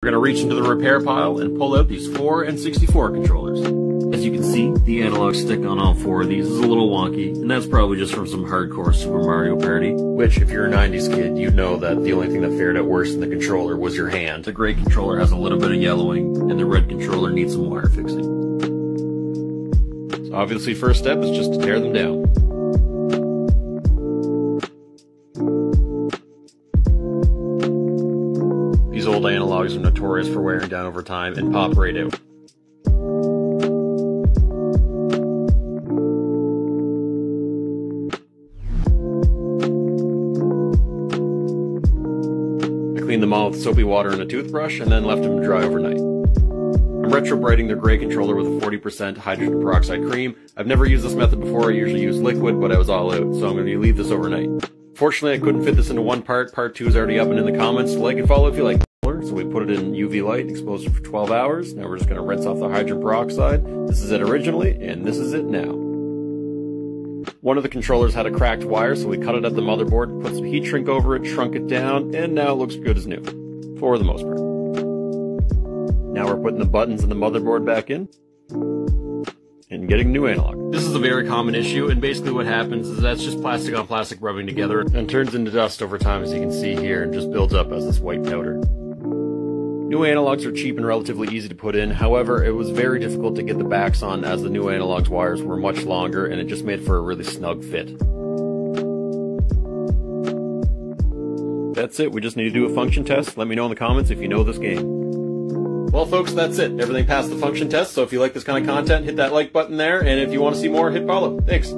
We're going to reach into the repair pile and pull out these 4 and 64 controllers. As you can see, the analog stick on all 4 of these is a little wonky, and that's probably just from some hardcore Super Mario Party. Which, if you're a 90s kid, you'd know that the only thing that fared out worse than the controller was your hand. The gray controller has a little bit of yellowing, and the red controller needs some wire fixing. So obviously, first step is just to tear them down. These old analogs are notorious for wearing down over time and pop right out. Cleaned them all with soapy water and a toothbrush, and then left them to dry overnight. I'm retro-brighting their gray controller with a 40% hydrogen peroxide cream. I've never used this method before. I usually use liquid, but I was all out, so I'm going to leave this overnight. Fortunately, I couldn't fit this into one part. Part 2 is already up and in the comments. Like and follow if you like. So we put it in UV light, exposed it for 12 hours. Now we're just going to rinse off the hydrogen peroxide. This is it originally, and this is it now. One of the controllers had a cracked wire, so we cut it at the motherboard, put some heat shrink over it, shrunk it down, and now it looks good as new. For the most part. Now we're putting the buttons and the motherboard back in, and getting new analog. This is a very common issue, and basically what happens is that's just plastic on plastic rubbing together, and turns into dust over time, as you can see here, and just builds up as this white powder. New analogs are cheap and relatively easy to put in. However, it was very difficult to get the backs on, as the new analogs wires were much longer, and it just made for a really snug fit. That's it. We just need to do a function test. Let me know in the comments if you know this game. Well, folks, that's it. Everything passed the function test, so if you like this kind of content, hit that like button there, and if you want to see more, hit follow. Thanks.